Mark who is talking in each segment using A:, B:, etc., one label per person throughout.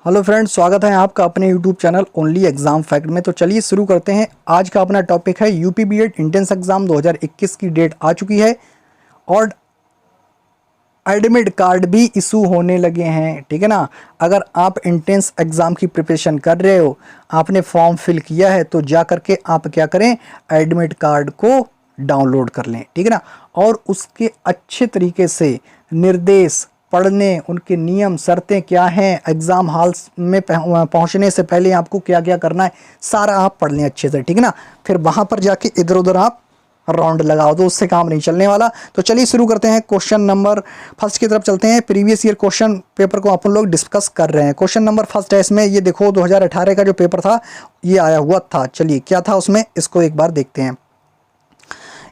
A: Hello friends, स्वागत है आपका अपने YouTube channel only exam fact में। तो चलिए शुरू करते हैं। आज का अपना टॉपिक है यूपी बीएड इंट्रेंस एग्जाम 2021 की डेट आ चुकी है और एडमिट कार्ड भी इशू होने लगे हैं। ठीक है ना। अगर आप इंट्रेंस एग्ज़ाम की प्रिपरेशन कर रहे हो, आपने फॉर्म फिल किया है, तो जा करके आप क्या करें, एडमिट कार्ड को डाउनलोड कर लें। ठीक है ना। और उसके अच्छे तरीके से निर्देश पढ़ने, उनके नियम शर्तें क्या हैं, एग्ज़ाम हॉल में पहुंचने से पहले आपको क्या क्या करना है, सारा आप पढ़ लें अच्छे से। ठीक है ना। फिर वहाँ पर जाके इधर उधर आप राउंड लगाओ तो उससे काम नहीं चलने वाला। तो चलिए शुरू करते हैं। क्वेश्चन नंबर फर्स्ट की तरफ चलते हैं। प्रीवियस ईयर क्वेश्चन पेपर को अपन लोग डिस्कस कर रहे हैं। क्वेश्चन नंबर फर्स्ट है इसमें, ये देखो 2018 का जो पेपर था ये आया हुआ था। चलिए क्या था उसमें, इसको एक बार देखते हैं।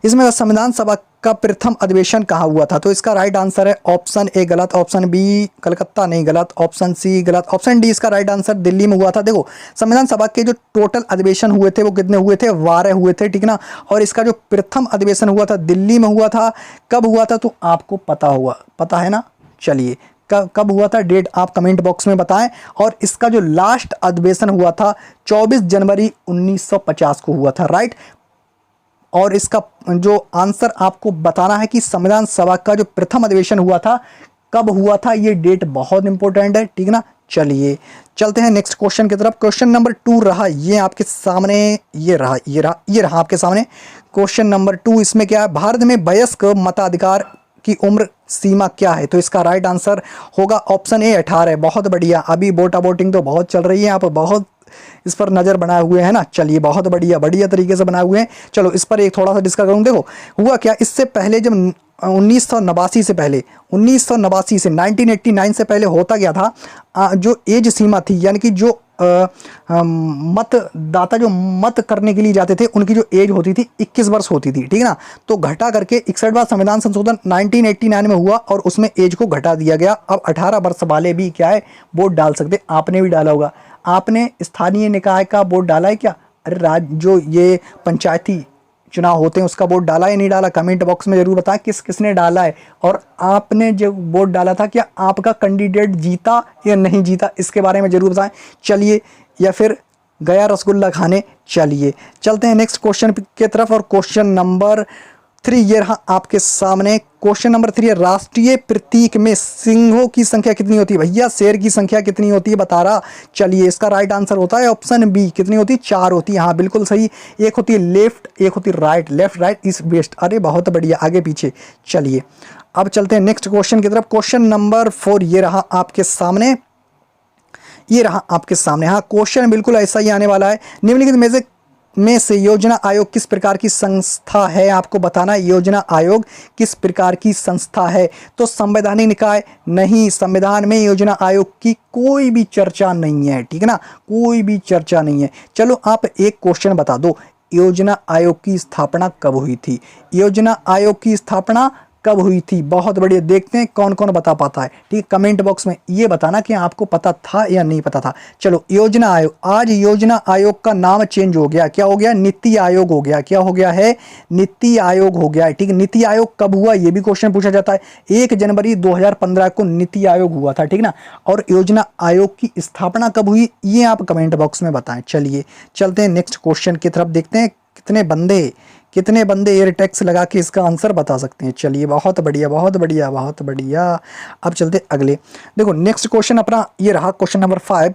A: इसमें संविधान सभा का प्रथम अधिवेशन कहाँ हुआ था? तो इसका राइट आंसर है ऑप्शन ए गलत, ऑप्शन बी कलकत्ता नहीं गलत, ऑप्शन सी गलत, ऑप्शन डी इसका राइट आंसर दिल्ली में हुआ था। देखो संविधान सभा के जो टोटल अधिवेशन हुए थे वो कितने हुए थे, 12 हुए थे। ठीक ना। और इसका जो प्रथम अधिवेशन हुआ था दिल्ली में हुआ था। कब हुआ था तो आपको पता हुआ, पता है ना। चलिए कब हुआ था, डेट आप कमेंट बॉक्स में बताएं। और इसका जो लास्ट अधिवेशन हुआ था 24 जनवरी 1950 को हुआ था। राइट। और इसका जो आंसर आपको बताना है कि संविधान सभा का जो प्रथम अधिवेशन हुआ था कब हुआ था, ये डेट बहुत इंपॉर्टेंट है। ठीक ना। चलिए चलते हैं नेक्स्ट क्वेश्चन की तरफ। क्वेश्चन नंबर 2 रहा ये आपके सामने, ये रहा आपके सामने क्वेश्चन नंबर 2। इसमें क्या है, भारत में वयस्क मताधिकार की उम्र सीमा क्या है? तो इसका राइट आंसर होगा ऑप्शन ए 18। बहुत बढ़िया। अभी वोटा वोटिंग तो बहुत चल रही है, आप बहुत इस पर नज़र बनाए हुए हैं ना। चलिए बहुत बढ़िया बढ़िया तरीके से बनाए हुए हैं। चलो इस पर एक थोड़ा सा डिस्कस करूँ। देखो हुआ क्या, इससे पहले जब 1989 से पहले, 1989 से 1989 से पहले होता क्या था, जो एज सीमा थी, यानी कि जो मतदाता जो मत करने के लिए जाते थे उनकी जो एज होती थी 21 वर्ष होती थी। ठीक है ना। तो घटा करके 61वां संविधान संशोधन 1989 में हुआ और उसमें एज को घटा दिया गया। अब 18 वर्ष वाले भी क्या है, वोट डाल सकते। आपने भी डाला होगा, आपने स्थानीय निकाय का वोट डाला है क्या? अरे जो ये पंचायती चुनाव होते हैं उसका वोट डाला या नहीं डाला, कमेंट बॉक्स में जरूर बताएं किस किसने डाला है। और आपने जो वोट डाला था क्या आपका कैंडिडेट जीता या नहीं जीता, इसके बारे में जरूर बताएं। चलिए, या फिर गया रसगुल्ला खाने। चलिए चलते हैं नेक्स्ट क्वेश्चन की तरफ। और क्वेश्चन नंबर 3 ये रहा आपके सामने। क्वेश्चन नंबर 3 है, राष्ट्रीय प्रतीक में सिंहों की संख्या कितनी होती है? भैया शेर की संख्या कितनी होती है बता रहा। चलिए इसका राइट आंसर होता है ऑप्शन बी। कितनी होती है? 4 होती है। हाँ बिल्कुल सही। एक होती है लेफ्ट, एक होती है right. Left right east west. अरे बहुत बढ़िया, आगे पीछे। चलिए अब चलते हैं नेक्स्ट क्वेश्चन की तरफ। क्वेश्चन नंबर 4 ये रहा आपके सामने, ये रहा आपके सामने। हाँ क्वेश्चन बिल्कुल ऐसा ही आने वाला है। निम्नलिखित में से योजना आयोग किस प्रकार की संस्था है? आपको बताना है योजना आयोग किस प्रकार की संस्था है। तो संवैधानिक निकाय नहीं, संविधान में योजना आयोग की कोई भी चर्चा नहीं है। ठीक है ना, कोई भी चर्चा नहीं है। चलो आप एक क्वेश्चन बता दो, योजना आयोग की स्थापना कब हुई थी? योजना आयोग की स्थापना कब हुई थी? बहुत बढ़िया। देखते हैं कौन कौन बता पाता है। ठीक है, कमेंट बॉक्स में ये बताना कि आपको पता था या नहीं पता था। चलो योजना आयोग, आज योजना आयोग का नाम चेंज हो गया। क्या हो गया? नीति आयोग हो गया। क्या हो गया है? नीति आयोग हो गया है। ठीक है, नीति आयोग कब हुआ ये भी क्वेश्चन पूछा जाता है। 1 जनवरी 2015 को नीति आयोग हुआ था। ठीक ना। और योजना आयोग की स्थापना कब हुई ये आप कमेंट बॉक्स में बताएं। चलिए चलते हैं नेक्स्ट क्वेश्चन की तरफ। देखते हैं कितने बंदे एयर टैक्स लगा के इसका आंसर बता सकते हैं। चलिए बहुत बढ़िया बहुत बढ़िया बहुत बढ़िया। अब चलते अगले। देखो नेक्स्ट क्वेश्चन अपना ये रहा क्वेश्चन नंबर 5।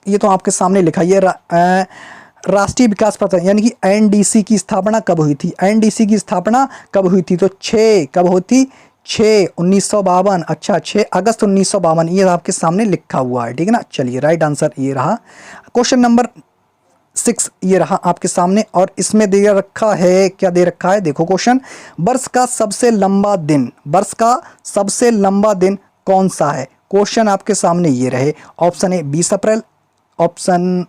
A: ये तो आपके सामने लिखा, ये राष्ट्रीय विकास पत्र यानी कि एनडीसी की स्थापना कब हुई थी? एनडीसी की स्थापना कब हुई थी? तो 6 कब होती? 6/1952। अच्छा 6 अगस्त 1952, ये आपके सामने लिखा हुआ है। ठीक है ना। चलिए राइट आंसर ये रहा। क्वेश्चन नंबर 6 ये रहा आपके सामने और इसमें दे रखा है, क्या दे रखा है देखो क्वेश्चन, वर्ष का सबसे लंबा दिन, वर्ष का सबसे लंबा दिन कौन सा है? क्वेश्चन आपके सामने ये रहे। Option A 20 April, option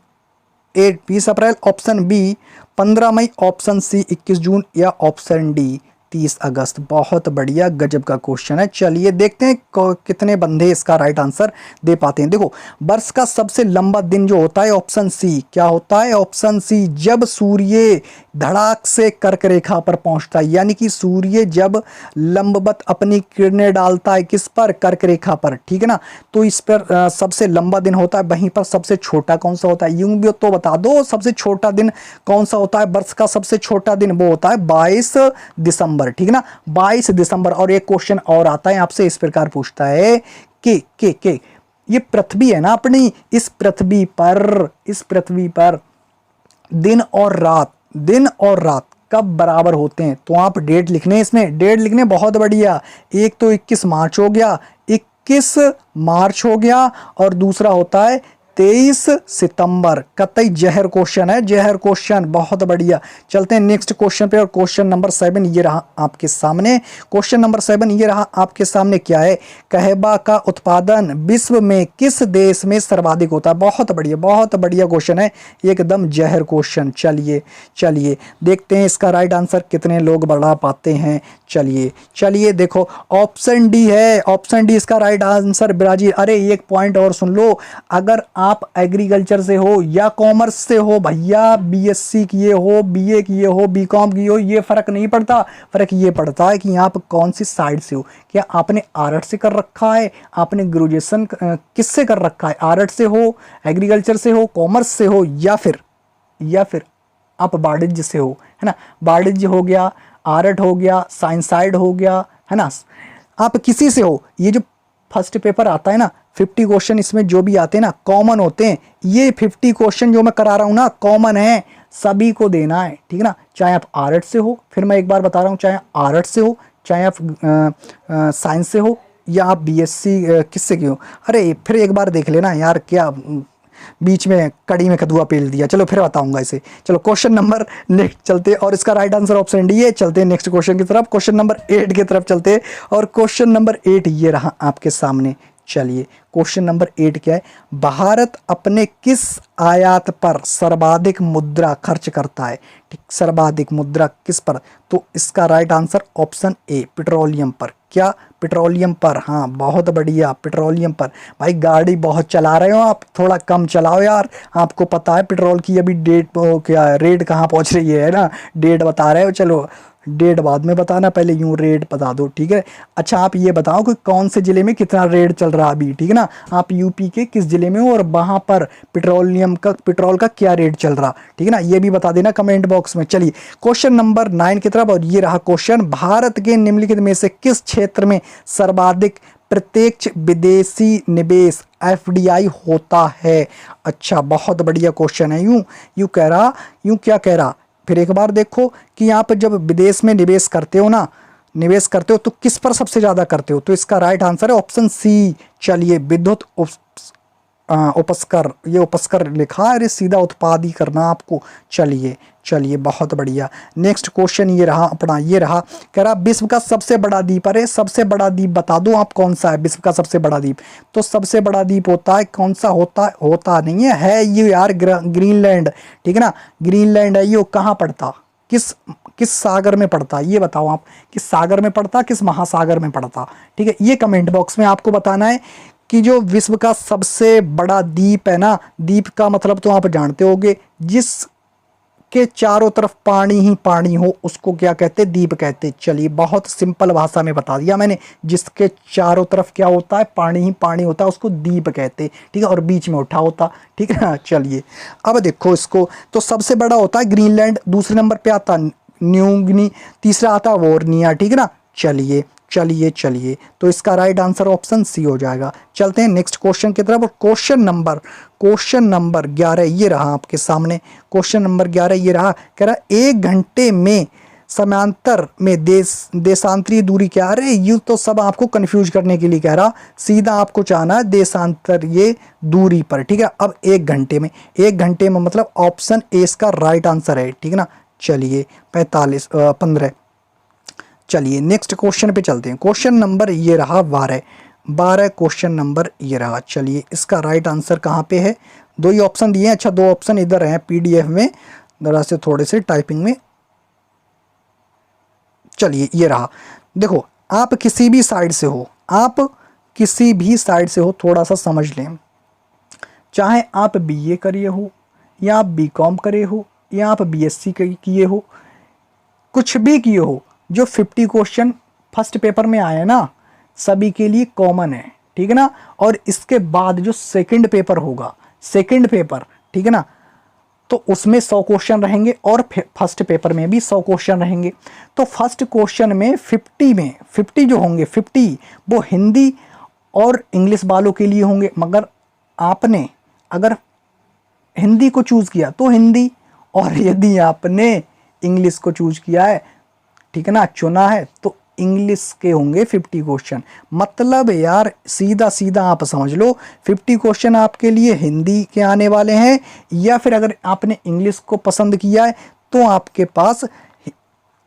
A: A 20 April, option B 15 मई, ऑप्शन सी 21 जून या ऑप्शन डी 30 अगस्त। बहुत बढ़िया, गजब का क्वेश्चन है। चलिए देखते हैं कितने बंदे इसका राइट आंसर दे पाते हैं। देखो, वर्ष का सबसे लंबा दिन जो होता है, ऑप्शन सी क्या होता है, ऑप्शन सी, जब सूर्य धड़ाक से कर्क रेखा पर पहुंचता है, यानी कि सूर्य जब लंबवत अपनी किरणें डालता है किस पर, कर्क रेखा पर, ठीक है ना। तो इस पर सबसे लंबा दिन होता है। वहीं पर सबसे छोटा कौन सा होता है, यूं भी तो बता दो, सबसे छोटा दिन कौन सा होता है, वर्ष का सबसे छोटा दिन वो होता है 22 दिसंबर, ठीक है ना, 22 दिसंबर। और एक क्वेश्चन और आता है आपसे, इस प्रकार पूछता है कि ये पृथ्वी है ना अपनी, इस पृथ्वी पर दिन और रात कब बराबर होते हैं। तो आप डेट लिखने, इसमें डेट लिखने, बहुत बढ़िया। एक तो 21 मार्च हो गया, 21 मार्च हो गया, और दूसरा होता है 23 सितंबर। कतई जहर क्वेश्चन है, जहर क्वेश्चन, बहुत बढ़िया। चलते हैं नेक्स्ट क्वेश्चन पे, और क्वेश्चन नंबर 7 ये रहा आपके सामने। क्वेश्चन नंबर 7 ये रहा आपके सामने, क्या है, कहवा का उत्पादन विश्व में किस देश में सर्वाधिक होता है। बहुत बढ़िया, बहुत बढ़िया क्वेश्चन है, एकदम जहर क्वेश्चन। चलिए देखते हैं इसका राइट आंसर कितने लोग बढ़ा पाते हैं। चलिए देखो, ऑप्शन डी है, ऑप्शन डी इसका राइट आंसर, ब्राजील। अरे एक पॉइंट और सुन लो, अगर आप एग्रीकल्चर से हो या कॉमर्स से हो भैया, बीएससी किए हो, बीए किए हो, बीकॉम किए हो, ये फर्क नहीं पड़ता। फर्क ये पड़ता है कि आप कौन सी साइड से हो। क्या आपने आर्ट्स से कर रखा है, आपने ग्रेजुएशन किससे कर रखा है, आर्ट्स से हो, एग्रीकल्चर से हो, कॉमर्स से हो, या फिर आप वाणिज्य से हो, है ना। वाणिज्य हो गया, आर्ट हो गया, साइंस साइड हो गया, है ना। आप किसी से हो, ये जो फर्स्ट पेपर आता है ना, 50 क्वेश्चन इसमें जो भी आते हैं ना, कॉमन होते हैं। ये 50 क्वेश्चन जो मैं करा रहा हूँ ना, कॉमन है, सभी को देना है, ठीक है ना। चाहे आप आर्ट से हो, फिर मैं एक बार बता रहा हूँ, चाहे आर्ट से हो, चाहे आप साइंस से हो, या आप बीएससी किससे की हो। अरे फिर एक बार देख लेना यार, क्या बीच में कड़ी में कदुआ पेल दिया। चलो फिर बताऊंगा इसे। चलो क्वेश्चन नंबर नेक्स्ट चलते, और इसका राइट आंसर ऑप्शन डी है। चलते हैं नेक्स्ट क्वेश्चन की तरफ, क्वेश्चन नंबर 8 की तरफ चलते, और क्वेश्चन नंबर 8 ये रहा आपके सामने। चलिए क्वेश्चन नंबर 8 क्या है, भारत अपने किस आयात पर सर्वाधिक मुद्रा खर्च करता है। ठीक, सर्वाधिक मुद्रा किस पर, तो इसका right answer option A, petroleum पर। क्या, पेट्रोलियम पर, हाँ बहुत बढ़िया, पेट्रोलियम पर। भाई गाड़ी बहुत चला रहे हो आप, थोड़ा कम चलाओ यार। आपको पता है पेट्रोल की अभी डेट क्या रेट कहाँ पहुँच रही है ना, डेट बता रहे हो। चलो डेट बाद में बताना, पहले यूं रेट बता दो, ठीक है। अच्छा आप ये बताओ कि कौन से ज़िले में कितना रेट चल रहा है अभी, ठीक है ना। आप यूपी के किस ज़िले में हो, और वहाँ पर पेट्रोल का क्या रेट चल रहा, ठीक है ना, ये भी बता देना कमेंट बॉक्स में। चलिए क्वेश्चन नंबर 9 की तरफ, और ये रहा क्वेश्चन, भारत के निम्नलिखित में से किस क्षेत्र में सर्वाधिक प्रत्यक्ष विदेशी निवेश एफडीआई होता है। अच्छा बहुत बढ़िया क्वेश्चन है। यूं क्या कह रहा, फिर एक बार देखो कि आप जब विदेश में निवेश करते हो तो किस पर सबसे ज़्यादा करते हो। तो इसका राइट आंसर है ऑप्शन सी। चलिए विद्युत उपस्कर, ये उपस्कर लिखा है, अरे सीधा उत्पाद ही करना आपको। चलिए बहुत बढ़िया। नेक्स्ट क्वेश्चन ये रहा अपना, ये रहा, कह रहा विश्व का सबसे बड़ा द्वीप। अरे सबसे बड़ा द्वीप बता दो आप कौन सा है विश्व का सबसे बड़ा द्वीप। तो सबसे बड़ा द्वीप होता है कौन सा, होता नहीं है ये यार, ग्रीनलैंड, ठीक है ना। ग्रीनलैंड है ये, कहाँ पड़ता, किस सागर में पड़ता, ये बताओ आप, किस सागर में पड़ता, किस महासागर में पड़ता, ठीक है। ये कमेंट बॉक्स में आपको बताना है कि जो विश्व का सबसे बड़ा द्वीप है ना, द्वीप का मतलब तो आप जानते होंगे, जिसके चारों तरफ पानी ही पानी हो उसको क्या कहते, द्वीप कहते। चलिए बहुत सिंपल भाषा में बता दिया मैंने, जिसके चारों तरफ क्या होता है, पानी ही पानी होता है, उसको द्वीप कहते, ठीक है, और बीच में उठा होता, ठीक है ना। चलिए अब देखो इसको, तो सबसे बड़ा होता है ग्रीनलैंड, दूसरे नंबर पे आता न्यूगिनी, तीसरा आता वोर्निया, ठीक है ना। चलिए तो इसका राइट आंसर ऑप्शन सी हो जाएगा। चलते हैं नेक्स्ट क्वेश्चन की तरफ, क्वेश्चन नंबर 11 ये रहा आपके सामने। क्वेश्चन नंबर 11 ये रहा, कह रहा 1 घंटे में समांतर में देशांतरीय दूरी क्या। अरे यूँ तो सब आपको कंफ्यूज करने के लिए कह रहा, सीधा आपको चाहना है देशांतरीय दूरी पर, ठीक है। अब 1 घंटे में मतलब ऑप्शन ए इसका राइट आंसर है, ठीक है ना। चलिए 15। चलिए नेक्स्ट क्वेश्चन पे चलते हैं। क्वेश्चन नंबर ये रहा 12 क्वेश्चन नंबर ये रहा। चलिए इसका राइट आंसर कहाँ पे है, 2 ही ऑप्शन दिए हैं। अच्छा 2 ऑप्शन इधर हैं पीडीएफ में, जरा से थोड़े से टाइपिंग में। चलिए ये रहा। देखो आप किसी भी साइड से हो, आप किसी भी साइड से हो, थोड़ा सा समझ लें। चाहे आप बीए करिए हो, या आप बीकॉम करे हो, या आप बीएससी किए हो, कुछ भी किए हो, जो 50 क्वेश्चन फर्स्ट पेपर में आए ना सभी के लिए कॉमन है, ठीक है ना। और इसके बाद जो सेकंड पेपर होगा, सेकंड पेपर, ठीक है ना, तो उसमें 100 क्वेश्चन रहेंगे और फर्स्ट पेपर में भी 100 क्वेश्चन रहेंगे। तो फर्स्ट क्वेश्चन में 50 जो होंगे 50 वो हिंदी और इंग्लिश वालों के लिए होंगे। मगर आपने अगर हिंदी को चूज़ किया तो हिंदी, और यदि आपने इंग्लिश को चूज किया है, ठीक है ना, चुना है, तो इंग्लिश के होंगे 50 क्वेश्चन। मतलब यार सीधा सीधा आप समझ लो 50 क्वेश्चन आपके लिए हिंदी के आने वाले हैं, या फिर अगर आपने इंग्लिश को पसंद किया है तो आपके पास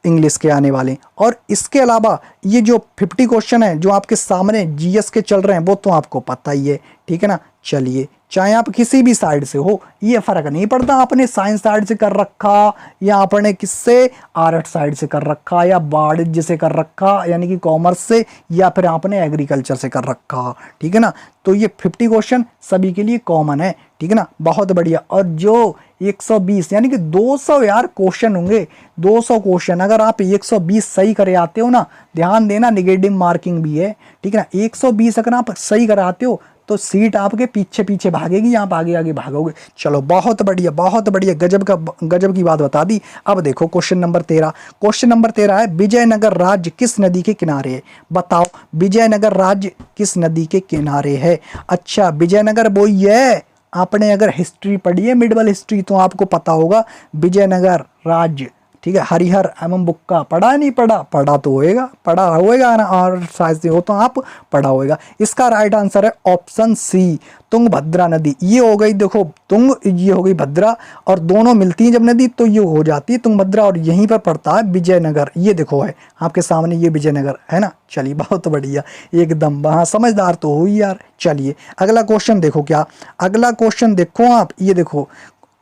A: इंग्लिश के आने वाले हैं। और इसके अलावा ये जो 50 क्वेश्चन है जो आपके सामने जीएस के चल रहे हैं वो तो आपको पता ही है, ठीक है ना। चलिए चाहे आप किसी भी साइड से हो, ये फर्क नहीं पड़ता आपने साइंस साइड से कर रखा या आपने किससे आर्ट साइड से कर रखा या वाणिज्य से कर रखा यानी कि कॉमर्स से, या फिर आपने एग्रीकल्चर से कर रखा, ठीक है ना। तो ये 50 क्वेश्चन सभी के लिए कॉमन है, ठीक है ना, बहुत बढ़िया। और जो 120 यानी कि 200 यार क्वेश्चन होंगे, 200 क्वेश्चन अगर आप 120 सही करे आते हो ना, ध्यान देना नेगेटिव मार्किंग भी है, ठीक है ना। 120 अगर आप सही कराते हो तो सीट आपके पीछे पीछे भागेगी, आप आगे आगे भागोगे। चलो बहुत बढ़िया बहुत बढ़िया, गजब की बात बता दी। अब देखो क्वेश्चन नंबर 13। क्वेश्चन नंबर 13 है विजयनगर राज्य किस नदी के किनारे है? बताओ विजयनगर राज्य किस नदी के किनारे है? अच्छा विजयनगर वो ही है, आपने अगर हिस्ट्री पढ़ी है मिडल हिस्ट्री तो आपको पता होगा विजयनगर राज्य, ठीक है। हरिहर एवं बुक्का पढ़ा नहीं पढ़ा? पढ़ा तो होएगा, पढ़ा होएगा ना, और शायद से हो तो आप पढ़ा होएगा। इसका राइट आंसर है ऑप्शन सी, तुंगभद्रा नदी। ये हो गई देखो तुंग, ये हो गई भद्रा, और दोनों मिलती हैं जब नदी तो ये हो जाती है तुंगभद्रा, और यहीं पर पड़ता है विजयनगर। ये देखो है आपके सामने ये विजयनगर है ना। चलिए बहुत बढ़िया, एकदम हाँ समझदार तो हो ही यार। चलिए अगला क्वेश्चन देखो, क्या अगला क्वेश्चन देखो आप, ये देखो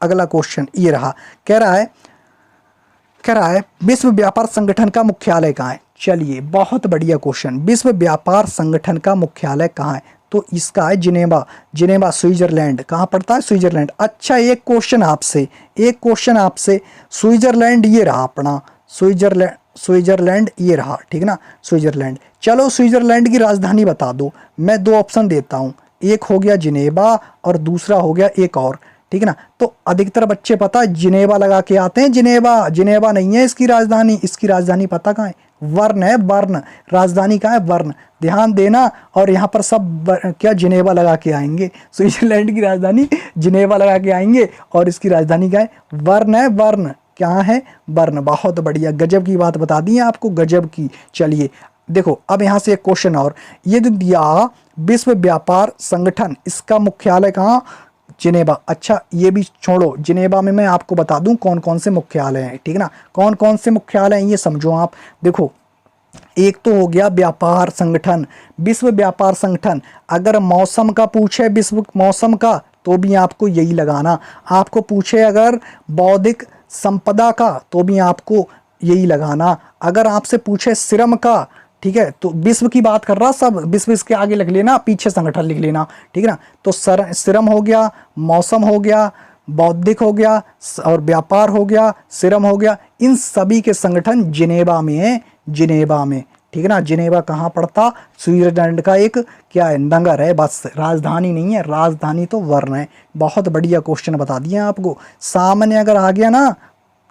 A: अगला क्वेश्चन ये रहा। कह रहा है विश्व व्यापार संगठन का मुख्यालय कहाँ है? चलिए बहुत बढ़िया क्वेश्चन, विश्व व्यापार संगठन का मुख्यालय कहाँ है? तो इसका है जिनेवा स्विट्जरलैंड। कहाँ पड़ता है? स्विट्जरलैंड। अच्छा एक क्वेश्चन आपसे, स्विट्जरलैंड ये रहा अपना, स्विट्जरलैंड ये रहा, ठीक ना, स्विट्जरलैंड। चलो स्विट्जरलैंड की राजधानी बता दो। मैं 2 ऑप्शन देता हूँ, एक हो गया जिनेवा और दूसरा हो गया एक और, ठीक है ना। तो अधिकतर बच्चे पता है जिनेवा लगा के आते हैं, जिनेवा नहीं है इसकी राजधानी। इसकी राजधानी पता कहाँ है? वर्न है, वर्न। राजधानी कहाँ है? वर्न। ध्यान देना, और यहाँ पर सब क्या जिनेवा लगा के आएंगे, स्विट्जरलैंड की राजधानी जिनेवा लगा के आएंगे, और इसकी राजधानी क्या है? वर्न है, वर्न। क्या है? वर्न। बहुत बढ़िया, गजब की बात बता दी है आपको, गजब की। चलिए देखो अब यहाँ से एक क्वेश्चन और, ये जो दिया विश्व व्यापार संगठन, इसका मुख्यालय कहाँ? जिनेवा। अच्छा ये भी छोड़ो, जिनेवा में मैं आपको बता दूं कौन कौन से मुख्यालय हैं, ठीक है ना। कौन कौन से मुख्यालय हैं ये समझो आप। देखो एक तो हो गया व्यापार संगठन, विश्व व्यापार संगठन। अगर मौसम का पूछे, विश्व मौसम का, तो भी आपको यही लगाना। आपको पूछे अगर बौद्धिक संपदा का, तो भी आपको यही लगाना। अगर आपसे पूछे श्रम का, ठीक है, तो विश्व की बात कर रहा, सब विश्व इसके आगे लिख लेना, पीछे संगठन लिख लेना, ठीक है ना। तो श्रम हो गया, मौसम हो गया, बौद्धिक हो गया, और व्यापार हो गया, श्रम हो गया, इन सभी के संगठन जिनेवा में है, जिनेवा में, ठीक है ना। जिनेवा कहाँ पड़ता? स्विट्जरलैंड का एक क्या है? नगर है, बस राजधानी नहीं है, राजधानी तो वर्न है। बहुत बढ़िया क्वेश्चन बता दिया आपको, सामने अगर आ गया ना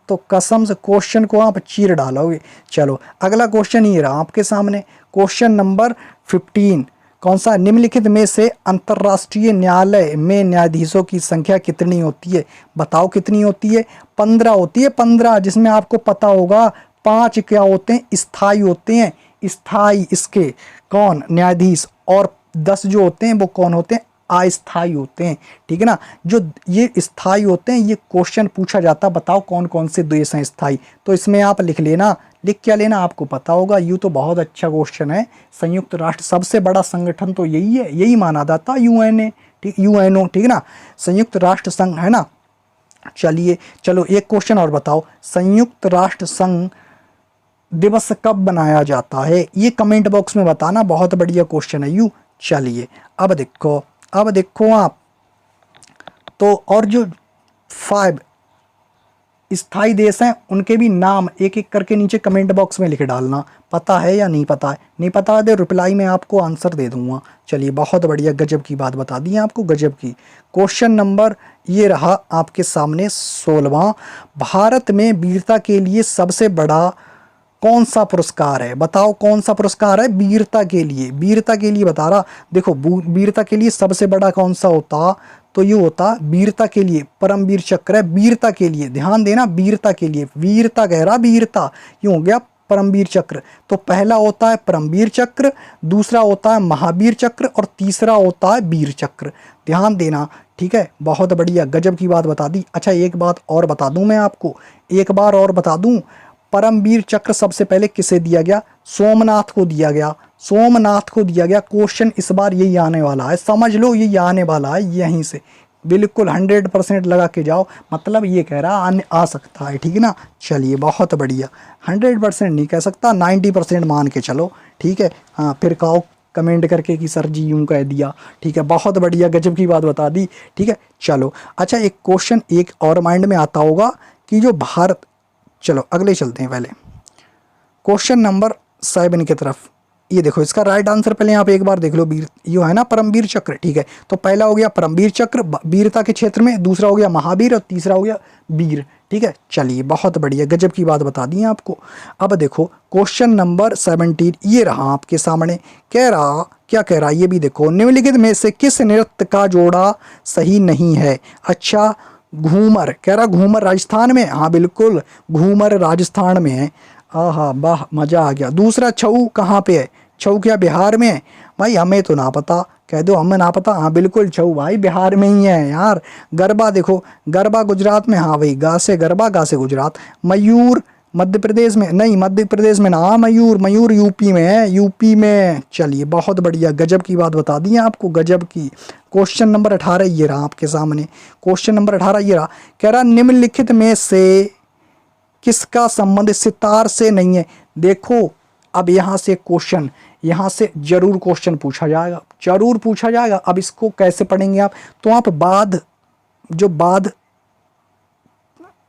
A: तो कसम से क्वेश्चन को आप चीर डालोगे। चलो अगला क्वेश्चन ये रहा आपके सामने, क्वेश्चन नंबर 15। कौन सा? निम्नलिखित में से अंतर्राष्ट्रीय न्यायालय में न्यायाधीशों की संख्या कितनी होती है? बताओ कितनी होती है? 15 होती है, 15, जिसमें आपको पता होगा 5 क्या होते हैं? स्थायी होते हैं, स्थायी इसके कौन? न्यायाधीश। और 10 जो होते हैं वो कौन होते हैं? अस्थायी होते हैं, ठीक है ना। जो ये स्थायी होते हैं, ये क्वेश्चन पूछा जाता, बताओ कौन कौन से देश हैं स्थायी? तो इसमें आप लिख लेना, लिख क्या लेना, आपको पता होगा। यूँ तो बहुत अच्छा क्वेश्चन है। संयुक्त राष्ट्र सबसे बड़ा संगठन तो यही है, यही माना जाता, यूएनए, ठीक, यूएनओ, ठीक है ना, संयुक्त राष्ट्र संघ, है ना। चलिए चलो एक क्वेश्चन और बताओ, संयुक्त राष्ट्र संघ दिवस कब मनाया जाता है? ये कमेंट बॉक्स में बताना, बहुत बढ़िया क्वेश्चन है यू। चलिए अब देखो आप तो, और जो 5 स्थाई देश हैं उनके भी नाम एक एक करके नीचे कमेंट बॉक्स में लिख डालना। पता है या नहीं पता है? नहीं पता है तो रिप्लाई में आपको आंसर दे दूंगा। चलिए बहुत बढ़िया, गजब की बात बता दी है आपको, गजब की। क्वेश्चन नंबर ये रहा आपके सामने 16वां। भारत में वीरता के लिए सबसे बड़ा कौन सा पुरस्कार है? बताओ कौन सा पुरस्कार है वीरता के लिए? वीरता के लिए बता रहा, देखो वीरता के लिए सबसे बड़ा कौन सा होता, तो ये होता वीरता के लिए परमवीर चक्र है। वीरता के लिए ध्यान देना, वीरता के लिए, वीरता कह रहा, वीरता यूं हो गया परमवीर चक्र। तो पहला होता है परमवीर चक्र, दूसरा होता है महावीर चक्र और तीसरा होता है वीर चक्र। ध्यान देना, ठीक है, बहुत बढ़िया, गजब की बात बता दी। अच्छा एक बात और बता दूं मैं आपको, एक बार और बता दूं, परमवीर चक्र सबसे पहले किसे दिया गया? सोमनाथ को दिया गया, सोमनाथ को दिया गया। क्वेश्चन इस बार यही आने वाला है, समझ लो ये आने वाला है यहीं से, बिल्कुल 100% लगा के जाओ, मतलब ये कह रहा आ सकता है, ठीक है ना। चलिए बहुत बढ़िया, 100% नहीं कह सकता, 90% मान के चलो, ठीक है। हाँ फिर कहो कमेंट करके कि सर जी यूं कह दिया, ठीक है, बहुत बढ़िया, गजब की बात बता दी, ठीक है। चलो अच्छा एक क्वेश्चन एक और माइंड में आता होगा कि जो भारत, चलो अगले चलते हैं पहले क्वेश्चन नंबर 7 की तरफ। ये देखो इसका राइट आंसर पहले यहाँ पे एक बार देख लो, वीर ये है ना परमवीर चक्र, ठीक है। तो पहला हो गया परमवीर चक्र वीरता के क्षेत्र में, दूसरा हो गया महावीर और तीसरा हो गया वीर, ठीक है। चलिए बहुत बढ़िया, गजब की बात बता दी है आपको। अब देखो क्वेश्चन नंबर 17 ये रहा आपके सामने, कह रहा क्या कह रहा है ये भी देखो, निम्नलिखित में से किस नृत्य का जोड़ा सही नहीं है? अच्छा घूमर, कह रहा घूमर राजस्थान में, हाँ बिल्कुल घूमर राजस्थान में है, आहा वाह मज़ा आ गया। दूसरा छऊ कहाँ पे है? छऊ क्या बिहार में है? भाई हमें तो ना पता, कह दो हमें ना पता, हाँ बिल्कुल छऊ भाई बिहार में ही है यार। गरबा देखो, गरबा गुजरात में, हाँ भाई गा से गरबा, गा से गुजरात। मयूर मध्य प्रदेश में, नहीं मध्य प्रदेश में ना, मयूर, मयूर यूपी में है, यूपी में। चलिए बहुत बढ़िया, गजब की बात बता दी है आपको, गजब की। क्वेश्चन नंबर 18 ये रहा आपके सामने, क्वेश्चन नंबर 18 ये रहा, कह रहा निम्नलिखित में से किसका संबंध सितार से नहीं है? देखो अब यहाँ से क्वेश्चन, यहाँ से जरूर क्वेश्चन पूछा जाएगा, जरूर पूछा जाएगा। अब इसको कैसे पढ़ेंगे आप? तो आप बाद, जो बाद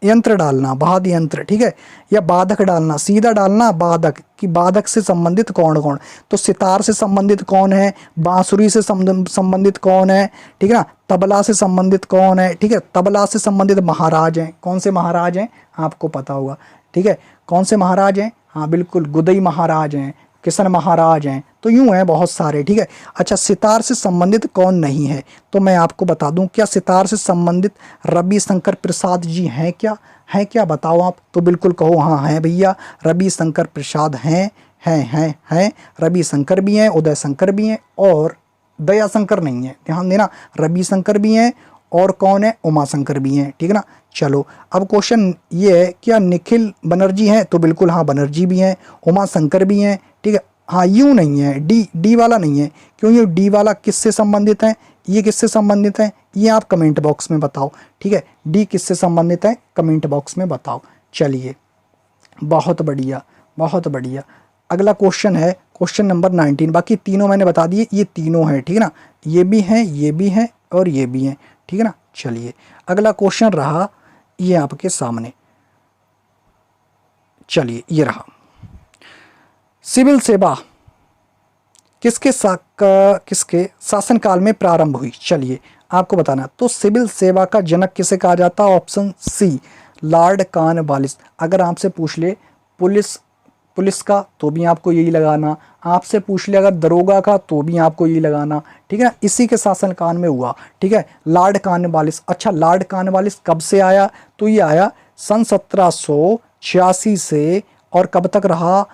A: यंत्र डालना, बाद यंत्र, ठीक है, या बाधक डालना, सीधा डालना बाधक, कि बाधक से संबंधित कौन कौन। तो सितार से संबंधित कौन है, बांसुरी से संबंधित कौन है, ठीक है ना, तबला से संबंधित कौन है, ठीक है, तबला से संबंधित महाराज हैं, कौन से महाराज हैं आपको पता होगा, ठीक है, कौन से महाराज हैं? हाँ बिल्कुल गुदई महाराज हैं, किशन महाराज हैं, तो यूं हैं बहुत सारे, ठीक है। अच्छा सितार से संबंधित कौन नहीं है? तो मैं आपको बता दूं, क्या सितार से संबंधित रविशंकर प्रसाद जी हैं क्या? हैं क्या बताओ आप? तो बिल्कुल कहो हाँ हैं भैया, रविशंकर प्रसाद हैं, रविशंकर भी हैं, उदय शंकर भी हैं और दया शंकर नहीं है, ध्यान देना, रविशंकर भी हैं और कौन है, उमा शंकर भी हैं, ठीक है ना। चलो अब क्वेश्चन ये है, क्या निखिल बनर्जी हैं? तो बिल्कुल हाँ बनर्जी भी हैं, उमा शंकर भी हैं, ठीक है। हाँ यूँ नहीं है, डी वाला नहीं है, क्यों? ये डी वाला किससे संबंधित है, ये किससे संबंधित है, ये आप कमेंट बॉक्स में बताओ, ठीक है। डी किससे संबंधित है कमेंट बॉक्स में बताओ। चलिए बहुत बढ़िया, बहुत बढ़िया। अगला क्वेश्चन है क्वेश्चन नंबर 19, बाकी तीनों मैंने बता दिए, ये तीनों हैं, ठीक है ना, ये भी हैं, ये भी हैं और ये भी हैं, ठीक है ना। चलिए अगला क्वेश्चन रहा ये आपके सामने, चलिए ये रहा, सिविल सेवा किसके शासनकाल में प्रारंभ हुई? चलिए आपको बताना। तो सिविल सेवा का जनक किसे कहा जाता है? Option C Lord Cornwallis. अगर आपसे पूछ ले पुलिस का तो भी आपको यही लगाना, आपसे पूछ ले अगर दरोगा का तो भी आपको यही लगाना, ठीक है ना, इसी के शासनकाल में हुआ, ठीक है, लॉर्ड कॉर्नवालिस। अच्छा लॉर्ड कॉर्नवालिस कब से आया? तो ये आया सन 1786 से और कब तक रहा?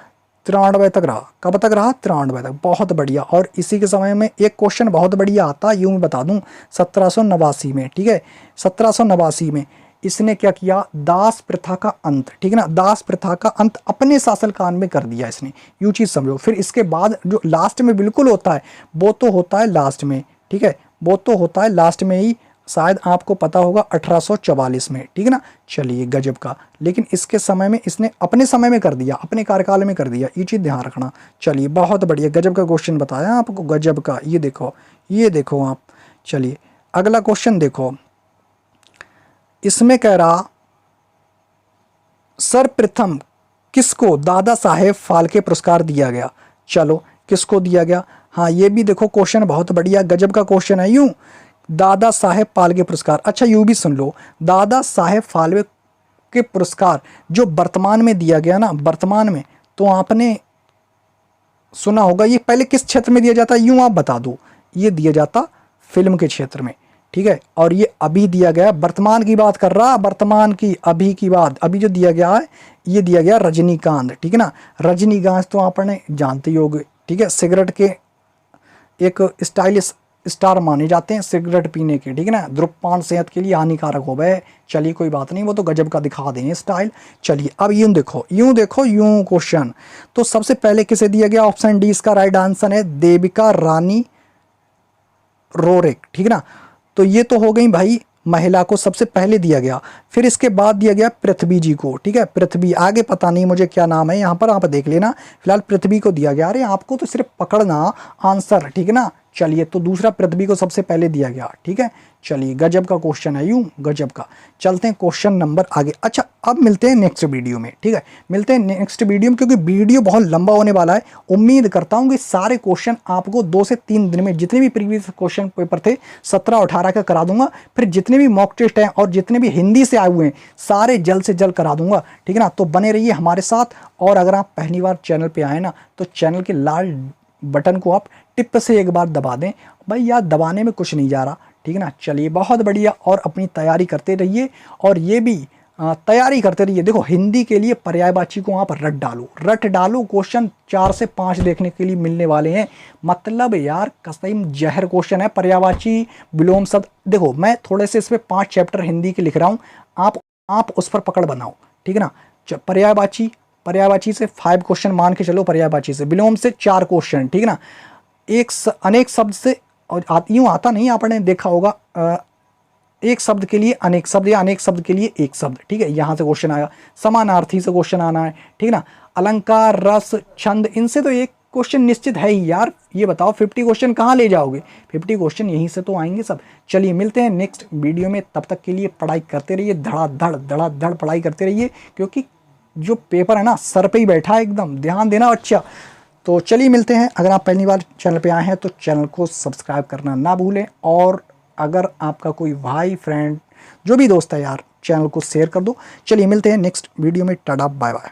A: 93 तक रहा। कब तक रहा? 93 तक। बहुत बढ़िया। और इसी के समय में एक क्वेश्चन बहुत बढ़िया आता है, यूँ मैं बता दूं, 1789 में, ठीक है, 1789 में इसने क्या किया? दास प्रथा का अंत, ठीक है ना, दास प्रथा का अंत अपने शासनकाल में कर दिया इसने, यूँ चीज़ समझो। फिर इसके बाद जो लास्ट में बिल्कुल होता है वो तो होता है लास्ट में, ठीक है, वो तो होता है लास्ट में ही शायद आपको पता होगा 1844 में, ठीक है ना। चलिए गजब का, लेकिन इसके समय में इसने अपने समय में कर दिया, अपने कार्यकाल में कर दिया, ये चीज़ ध्यान रखना। चलिए बहुत बढ़िया, गजब का क्वेश्चन बताया आपको, गजब का। ये देखो आप। चलिए अगला क्वेश्चन देखो, इसमें कह रहा सर्वप्रथम किसको दादा साहेब फाल्के पुरस्कार दिया गया। चलो किसको दिया गया, हाँ ये भी देखो क्वेश्चन बहुत बढ़िया, गजब का क्वेश्चन है। यूं दादा साहेब फाल्के पुरस्कार, अच्छा यूं भी सुन लो, दादा साहेब फाल्के के पुरस्कार जो वर्तमान में दिया गया ना, वर्तमान में, तो आपने सुना होगा ये पहले किस क्षेत्र में दिया जाता है, यूं आप बता दो। ये दिया जाता फिल्म के क्षेत्र में, ठीक है। और ये अभी दिया गया, वर्तमान की बात कर रहा, वर्तमान की, अभी की बात, अभी जो दिया गया है ये दिया गया रजनीकांत, ठीक है ना। रजनीकांत तो आपने जानते ही होंगे, ठीक है, सिगरेट के एक स्टाइलिश स्टार माने जाते हैं सिगरेट पीने के, ठीक है ना। धूम्रपान सेहत के लिए हानिकारक हो गए, चलिए कोई बात नहीं, वो तो गजब का दिखा दें स्टाइल। चलिए अब यूं देखो क्वेश्चन, तो सबसे पहले किसे दिया गया, ऑप्शन डी इसका राइट आंसर है देविका रानी रोरेक, ठीक है ना। तो ये तो हो गई भाई, महिला को सबसे पहले दिया गया। फिर इसके बाद दिया गया पृथ्वी जी को, ठीक है, पृथ्वी, आगे पता नहीं मुझे क्या नाम है, यहाँ पर आप देख लेना, फिलहाल पृथ्वी को दिया गया। अरे आपको तो सिर्फ पकड़ना आंसर, ठीक है ना। चलिए तो दूसरा पृथ्वी को सबसे पहले दिया गया, ठीक है। चलिए गजब का क्वेश्चन है, यूं गजब का। चलते हैं क्वेश्चन नंबर आगे। अच्छा अब मिलते हैं नेक्स्ट वीडियो में, ठीक है, मिलते हैं नेक्स्ट वीडियो में, क्योंकि वीडियो बहुत लंबा होने वाला है। उम्मीद करता हूँ कि सारे क्वेश्चन आपको 2 से 3 दिन में, जितने भी प्रीवियस क्वेश्चन पेपर थे 17 और 18 का करा दूंगा, फिर जितने भी मॉक टेस्ट हैं और जितने भी हिंदी से आए हुए हैं सारे जल्द से जल्द करा दूंगा, ठीक है ना। तो बने रहिए हमारे साथ, और अगर आप पहली बार चैनल पर आए ना, तो चैनल के लाल बटन को आप टिप से एक बार दबा दें भाई, यार दबाने में कुछ नहीं जा रहा, ठीक है ना। चलिए बहुत बढ़िया, और अपनी तैयारी करते रहिए, और ये भी तैयारी करते रहिए। देखो हिंदी के लिए पर्यायवाची को आप रट डालो, क्वेश्चन 4 से 5 देखने के लिए मिलने वाले हैं, मतलब यार कसम जहर क्वेश्चन है। पर्यायवाची, विलोम शब्द, देखो मैं थोड़े से इस पर 5 चैप्टर हिंदी के लिख रहा हूँ, आप उस पर पकड़ बनाओ, ठीक है ना। पर्यायवाची से 5 क्वेश्चन मान के चलो, पर्यायवाची से, विलोम से 4 क्वेश्चन, ठीक है ना। अनेक शब्द से, और यूँ आता नहीं, आपने देखा होगा एक शब्द के लिए अनेक शब्द या अनेक शब्द के लिए एक शब्द, ठीक है, यहाँ से क्वेश्चन आया। समानार्थी से क्वेश्चन आना है, ठीक है ना। अलंकार, रस, छंद, इनसे तो एक क्वेश्चन निश्चित है ही यार। ये बताओ 50 क्वेश्चन कहाँ ले जाओगे, 50 क्वेश्चन यहीं से तो आएंगे सब। चलिए मिलते हैं नेक्स्ट वीडियो में, तब तक के लिए पढ़ाई करते रहिए, धड़ाधड़ पढ़ाई करते रहिए, क्योंकि जो पेपर है ना सर पे ही बैठा है एकदम, ध्यान देना अच्छा। तो चलिए मिलते हैं। अगर आप पहली बार चैनल पे आए हैं तो चैनल को सब्सक्राइब करना ना भूलें, और अगर आपका कोई भाई, फ्रेंड, जो भी दोस्त है यार, चैनल को शेयर कर दो। चलिए मिलते हैं नेक्स्ट वीडियो में, टाटा बाय बाय।